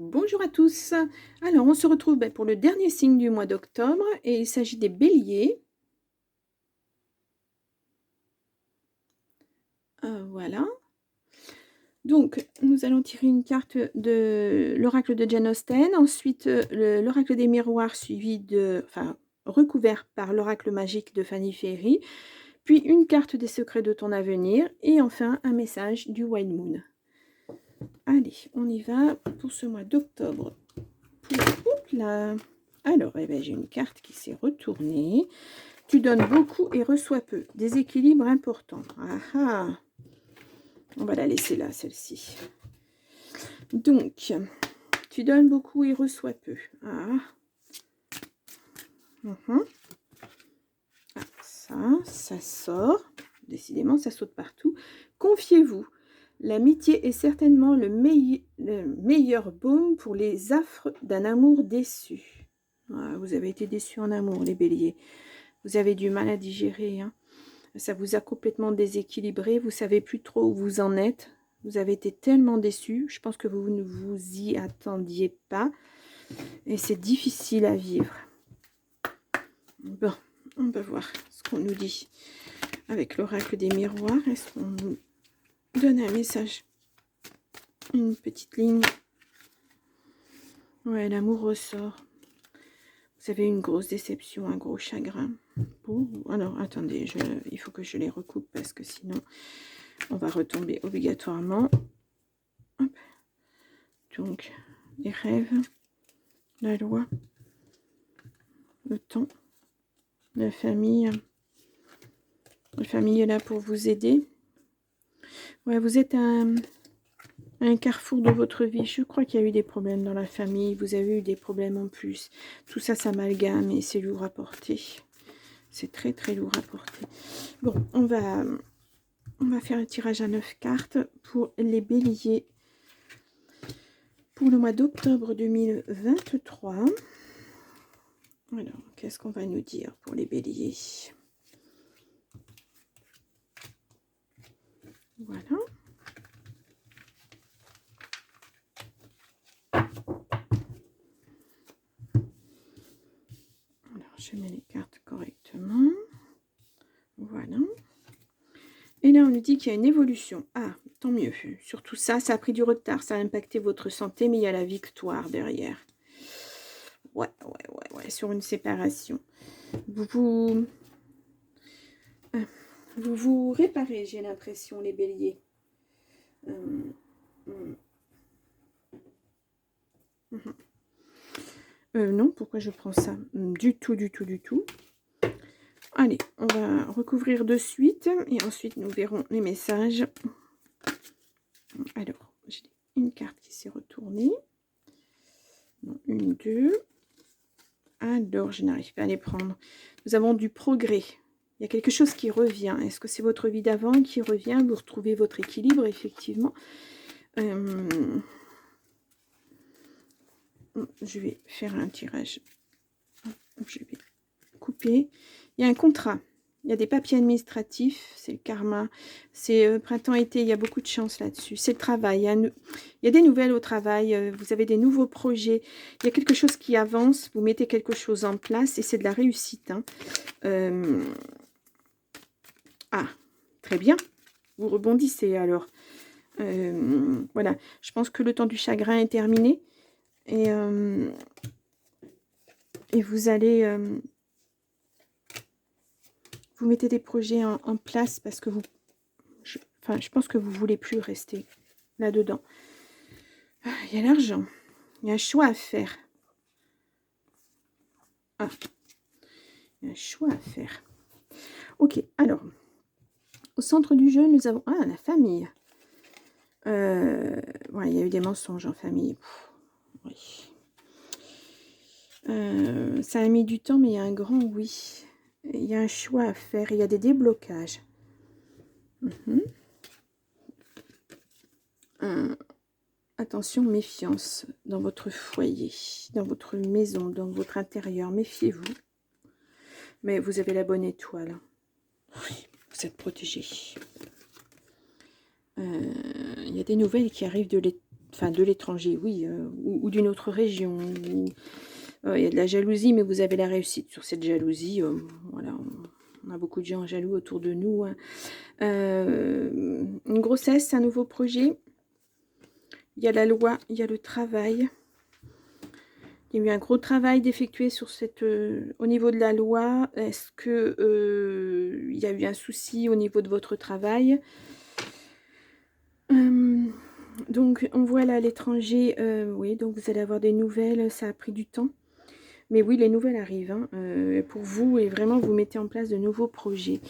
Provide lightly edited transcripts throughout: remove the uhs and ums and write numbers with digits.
Bonjour à tous. Alors, on se retrouve pour le dernier signe du mois d'octobre et il s'agit des béliers. Voilà. Donc, nous allons tirer une carte de l'oracle de Jane Austen, ensuite l'oracle des miroirs suivi recouvert par l'oracle magique de Fanny Ferry, puis une carte des secrets de ton avenir et enfin un message du Wild Moon. Allez, on y va pour ce mois d'octobre. Oups là. Alors, j'ai une carte qui s'est retournée. Tu donnes beaucoup et reçois peu. Déséquilibre important. Ah ah. On va la laisser là, celle-ci. Donc, tu donnes beaucoup et reçois peu. Ah. Ah, ça sort. Décidément, ça saute partout. Confiez-vous. L'amitié est certainement le meilleur baume pour les affres d'un amour déçu. Ah, vous avez été déçus en amour, les béliers. Vous avez du mal à digérer. Hein. Ça vous a complètement déséquilibré. Vous ne savez plus trop où vous en êtes. Vous avez été tellement déçus. Je pense que vous ne vous y attendiez pas. Et c'est difficile à vivre. Bon, on va voir ce qu'on nous dit avec l'oracle des miroirs. Est-ce qu'on nous donne un message? Une petite ligne. Ouais, l'amour ressort. Vous avez une grosse déception, un gros chagrin. Alors, attendez, il faut que je les recoupe parce que sinon, on va retomber obligatoirement. Hop. Donc, les rêves, la loi, le temps, la famille. La famille est là pour vous aider. Ouais, vous êtes à un carrefour de votre vie. Je crois qu'il y a eu des problèmes dans la famille. Vous avez eu des problèmes en plus. Tout ça s'amalgame et c'est lourd à porter. C'est très très lourd à porter. Bon, on va faire un tirage à 9 cartes pour les béliers pour le mois d'octobre 2023. Alors, qu'est-ce qu'on va nous dire pour les béliers? Voilà. Alors, je mets les cartes correctement. Voilà. Et là, on nous dit qu'il y a une évolution. Ah, tant mieux. Surtout ça a pris du retard. Ça a impacté votre santé, mais il y a la victoire derrière. Ouais. Sur une séparation. Vous vous réparez, j'ai l'impression, les béliers. Non, pourquoi je prends ça? Du tout. Allez, on va recouvrir de suite et ensuite nous verrons les messages. Alors, j'ai une carte qui s'est retournée. Non, une, deux. Alors, je n'arrive pas à les prendre. Nous avons du progrès. Il y a quelque chose qui revient. Est-ce que c'est votre vie d'avant qui revient? Vous retrouvez votre équilibre, effectivement. Je vais faire un tirage. Je vais couper. Il y a un contrat. Il y a des papiers administratifs. C'est le karma. C'est printemps-été. Il y a beaucoup de chance là-dessus. C'est le travail. Il y a des nouvelles au travail. Vous avez des nouveaux projets. Il y a quelque chose qui avance. Vous mettez quelque chose en place et c'est de la réussite. Hein. Ah, très bien. Vous rebondissez alors. Voilà. Je pense que le temps du chagrin est terminé. Et vous allez... vous mettez des projets en place parce que je pense que vous ne voulez plus rester là-dedans. Il y a l'argent. Il y a un choix à faire. Ah, il y a un choix à faire. Ok, alors, au centre du jeu, nous avons... Ah, la famille. Ouais, il y a eu des mensonges en famille. Oui. Ça a mis du temps, mais il y a un grand oui. Il y a un choix à faire. Il y a des déblocages. Attention, méfiance dans votre foyer, dans votre maison, dans votre intérieur. Méfiez-vous. Mais vous avez la bonne étoile. Oui, vous êtes protégé. Il y a des nouvelles qui arrivent de enfin de l'étranger, oui, ou d'une autre région. Il y a de la jalousie, mais vous avez la réussite sur cette jalousie. Voilà, on a beaucoup de gens jaloux autour de nous, hein. Une grossesse, un nouveau projet. Il y a la loi, il y a le travail. Il y a eu un gros travail d'effectuer sur cette, au niveau de la loi. Est-ce que il y a eu un souci au niveau de votre travail? Donc on voit là à l'étranger, oui, donc vous allez avoir des nouvelles, ça a pris du temps. Mais oui, les nouvelles arrivent, hein, pour vous, et vraiment vous mettez en place de nouveaux projets.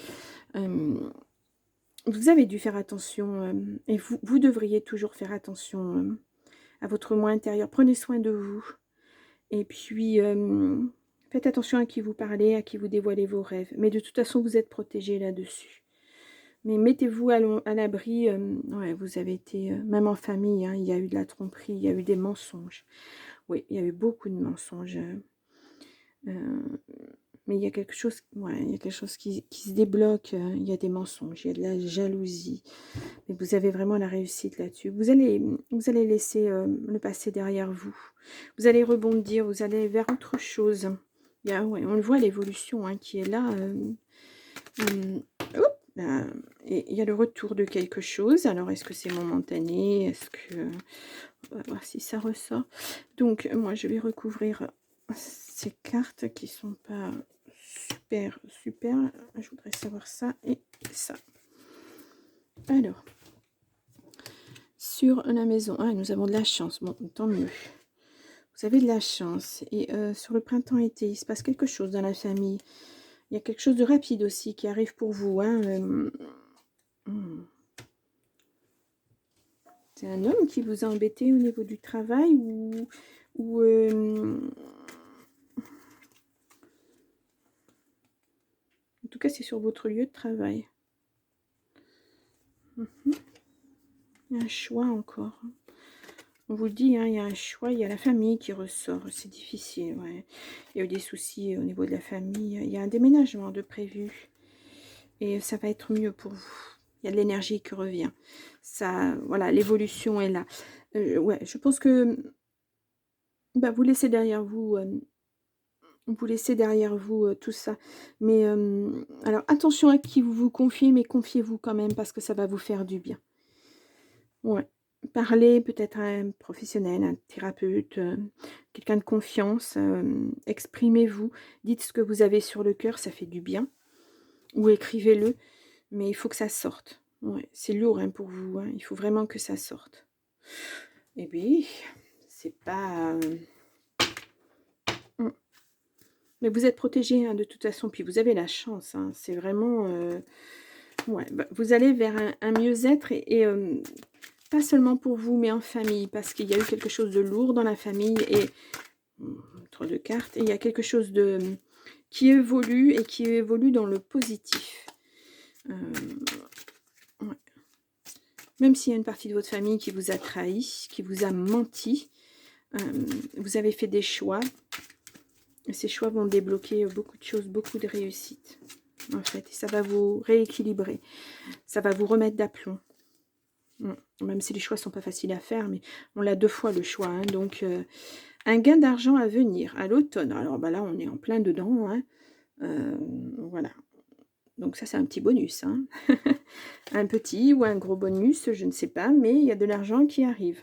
Vous avez dû faire attention, et vous devriez toujours faire attention à votre moi intérieur. Prenez soin de vous. Et puis, faites attention à qui vous parlez, à qui vous dévoilez vos rêves. Mais de toute façon, vous êtes protégé là-dessus. Mais mettez-vous à l'abri. Ouais, vous avez été, même en famille, hein, il y a eu de la tromperie, il y a eu des mensonges. Oui, il y a eu beaucoup de mensonges. Mais il y a quelque chose, ouais, il y a quelque chose qui se débloque. Il y a des mensonges, il y a de la jalousie. Mais vous avez vraiment la réussite là-dessus. Vous allez laisser le passé derrière vous. Vous allez rebondir, vous allez vers autre chose. Il y a, ouais, on le voit, l'évolution, hein, qui est là. Et il y a le retour de quelque chose. Alors, est-ce que c'est momentané? Est-ce que... On va voir si ça ressort. Donc, moi, je vais recouvrir ces cartes qui sont pas super. Je voudrais savoir ça et ça. Alors, sur la maison, ah, nous avons de la chance. Bon, tant mieux. Vous avez de la chance. Et sur le printemps-été, il se passe quelque chose dans la famille. Il y a quelque chose de rapide aussi qui arrive pour vous, hein. C'est un homme qui vous a embêté au niveau du travail ou en tout cas, c'est sur votre lieu de travail. Il y a un choix encore. On vous le dit, hein, il y a un choix, il y a la famille qui ressort. C'est difficile, ouais. Il y a eu des soucis au niveau de la famille. Il y a un déménagement de prévu. Et ça va être mieux pour vous. Il y a de l'énergie qui revient. Ça, voilà, l'évolution est là. Ouais, je pense que bah, vous laissez derrière vous... vous laissez derrière vous tout ça. Mais alors, attention à qui vous vous confiez, mais confiez-vous quand même parce que ça va vous faire du bien. Ouais. Parlez peut-être à un professionnel, un thérapeute, quelqu'un de confiance. Exprimez-vous. Dites ce que vous avez sur le cœur, ça fait du bien. Ou écrivez-le, mais il faut que ça sorte. Ouais, c'est lourd hein, pour vous. Hein. Il faut vraiment que ça sorte. Et puis, c'est pas... Mais vous êtes protégé hein, de toute façon, puis vous avez la chance. Hein, c'est vraiment... ouais, bah, vous allez vers un mieux-être et pas seulement pour vous, mais en famille, parce qu'il y a eu quelque chose de lourd dans la famille et... Trop de cartes. Et il y a quelque chose de qui évolue et qui évolue dans le positif. Ouais. Même s'il y a une partie de votre famille qui vous a trahi, qui vous a menti, vous avez fait des choix. Ces choix vont débloquer beaucoup de choses, beaucoup de réussite, en fait. Et ça va vous rééquilibrer. Ça va vous remettre d'aplomb. Même si les choix ne sont pas faciles à faire, mais on l'a 2 fois le choix. Hein, donc, un gain d'argent à venir à l'automne. Alors, bah là, on est en plein dedans. Hein, voilà. Donc ça, c'est un petit bonus. Hein. Un petit ou un gros bonus, je ne sais pas, mais il y a de l'argent qui arrive.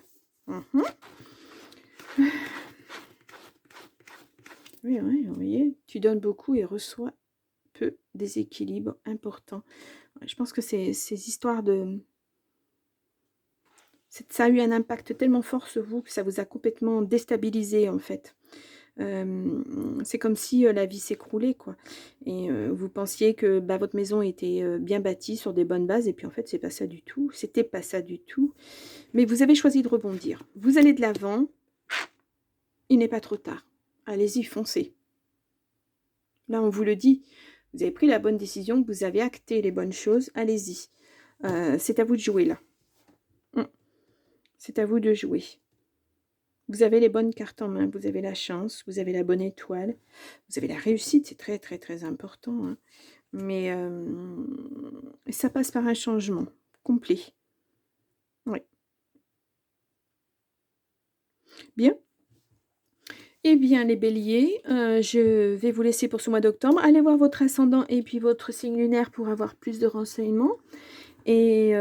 Oui, vous voyez, tu donnes beaucoup et reçois peu, déséquilibre important. Je pense que ces histoires de... Ça a eu un impact tellement fort sur vous que ça vous a complètement déstabilisé, en fait. C'est comme si la vie s'écroulait, quoi. Et vous pensiez que bah, votre maison était bien bâtie sur des bonnes bases, et puis en fait, c'est pas ça du tout. C'était pas ça du tout. Mais vous avez choisi de rebondir. Vous allez de l'avant. Il n'est pas trop tard. Allez-y, foncez. Là, on vous le dit. Vous avez pris la bonne décision, vous avez acté les bonnes choses. Allez-y. C'est à vous de jouer, là. C'est à vous de jouer. Vous avez les bonnes cartes en main, vous avez la chance, vous avez la bonne étoile, vous avez la réussite, c'est très très très important. Hein. Mais ça passe par un changement complet. Oui. Bien. Eh bien, les béliers, je vais vous laisser pour ce mois d'octobre. Allez voir votre ascendant et puis votre signe lunaire pour avoir plus de renseignements. Et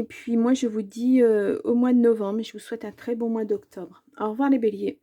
puis moi, je vous dis au mois de novembre. Je vous souhaite un très bon mois d'octobre. Au revoir les béliers.